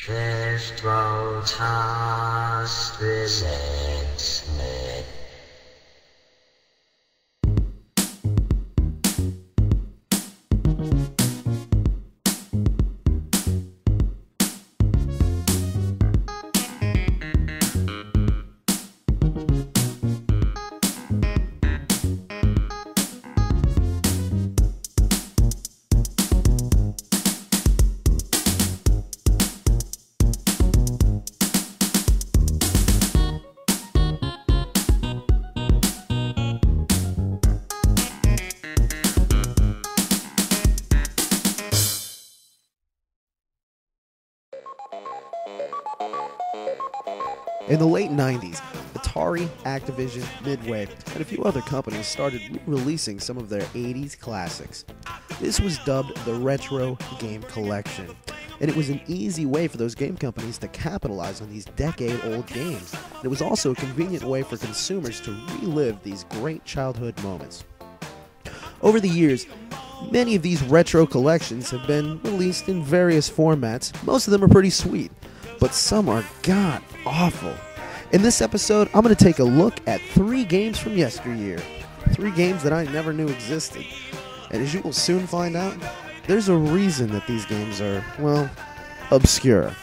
Chefprotoss presents. In the late 90s, Atari, Activision, Midway, and a few other companies started re-releasing some of their 80s classics. This was dubbed the Retro Game Collection, and it was an easy way for those game companies to capitalize on these decade-old games. And it was also a convenient way for consumers to relive these great childhood moments. Over the years, many of these retro collections have been released in various formats. Most of them are pretty sweet, but some are god-awful. In this episode, I'm going to take a look at 3 games from yesteryear. 3 games that I never knew existed. And as you will soon find out, there's a reason that these games are, well, obscure.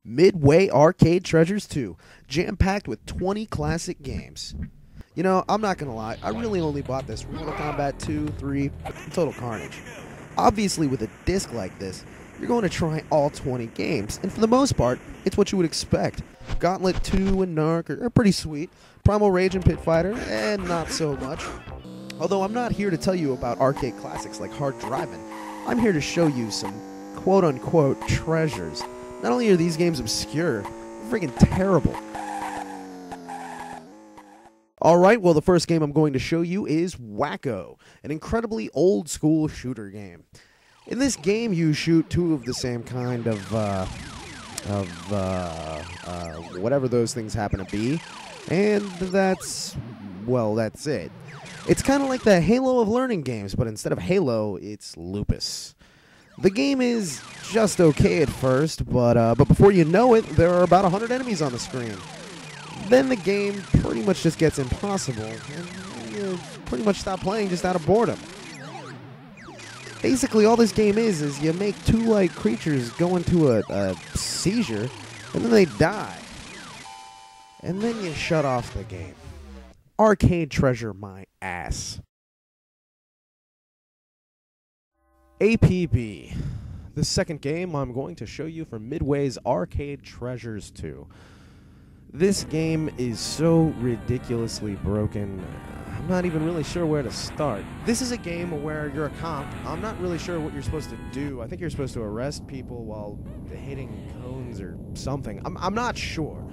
Midway Arcade Treasures 2, jam-packed with 20 classic games. You know, I'm not gonna lie, I really only bought this for Mortal Kombat 2, 3, and Total Carnage. Obviously, with a disc like this, you're going to try all 20 games, and for the most part, it's what you would expect. Gauntlet 2 and Narc are pretty sweet, Primal Rage and Pit Fighter, and not so much. Although I'm not here to tell you about arcade classics like Hard Drivin', I'm here to show you some quote-unquote treasures. Not only are these games obscure, they're freaking terrible. Alright, well the first game I'm going to show you is Wacko, an incredibly old-school shooter game. In this game, you shoot 2 of the same kind of whatever those things happen to be, and that's it. It's kind of like the Halo of learning games, but instead of Halo, it's Lupus. The game is just okay at first, but before you know it, there are about 100 enemies on the screen. Then the game pretty much just gets impossible, and you pretty much stop playing just out of boredom. Basically, all this game is you make 2 light creatures go into a seizure, and then they die. And then you shut off the game. Arcade treasure my ass. APB, the second game I'm going to show you from Midway's Arcade Treasures 2. This game is so ridiculously broken, I'm not even really sure where to start. This is a game where you're a cop. I'm not really sure what you're supposed to do. I think you're supposed to arrest people while hitting cones or something. I'm not sure.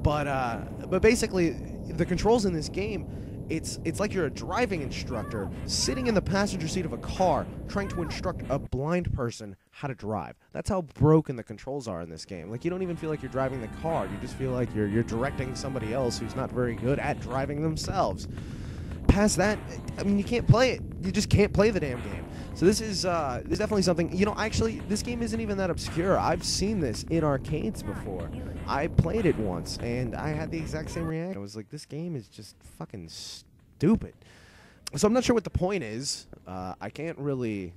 But basically, the controls in this game, it's like you're a driving instructor sitting in the passenger seat of a car trying to instruct a blind person how to drive. That's how broken the controls are in this game. Like, you don't even feel like you're driving the car. You just feel like you're directing somebody else who's not very good at driving themselves. Past that, I mean, you can't play it. You just can't play the damn game. So this is definitely something, you know, actually, this game isn't even that obscure. I've seen this in arcades before. I played it once, and I had the exact same reaction. I was like, this game is just fucking stupid. So I'm not sure what the point is. I can't really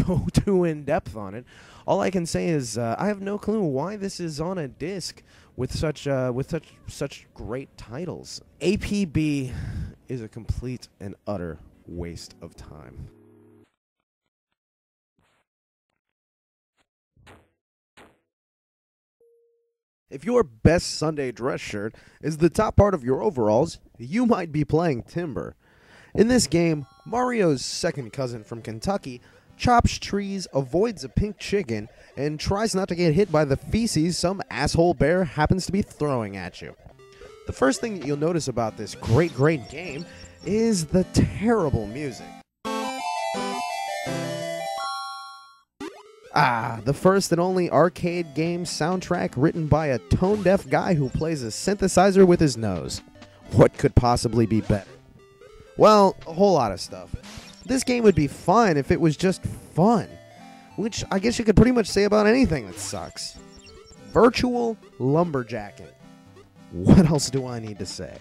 go too in-depth on it. All I can say is I have no clue why this is on a disc with such great titles. APB is a complete and utter waste of time. If your best Sunday dress shirt is the top part of your overalls, you might be playing Timber. In this game, Mario's second cousin from Kentucky chops trees, avoids a pink chicken, and tries not to get hit by the feces some asshole bear happens to be throwing at you. The first thing that you'll notice about this great game is the terrible music. The first and only arcade game soundtrack written by a tone-deaf guy who plays a synthesizer with his nose. What could possibly be better? Well, a whole lot of stuff. This game would be fun if it was just fun, which I guess you could pretty much say about anything that sucks. Virtual lumberjacking. What else do I need to say?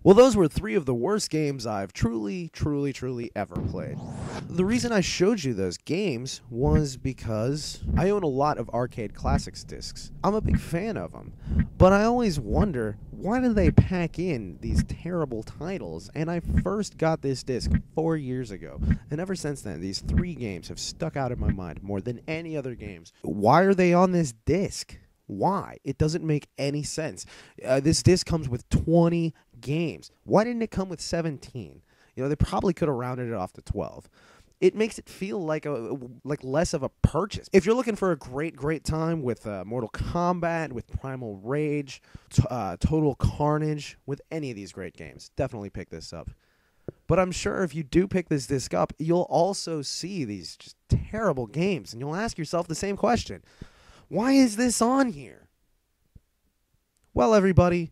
Well, those were 3 of the worst games I've truly ever played. The reason I showed you those games was because I own a lot of Arcade Classics discs. I'm a big fan of them, but I always wonder, why do they pack in these terrible titles? And I first got this disc 4 years ago, and ever since then, these 3 games have stuck out in my mind more than any other games. Why are they on this disc? Why? It doesn't make any sense. This disc comes with 20 games. Why didn't it come with 17? You know, they probably could have rounded it off to 12. It makes it feel like less of a purchase. If you're looking for a great time with Mortal Kombat, with Primal Rage, Total Carnage, with any of these great games, definitely pick this up. But I'm sure if you do pick this disc up, you'll also see these just terrible games, and you'll ask yourself the same question. Why is this on here? Well, everybody,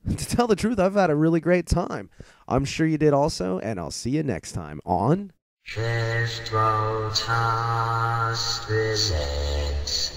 to tell the truth, I've had a really great time. I'm sure you did also, and I'll see you next time on chefprotoss presents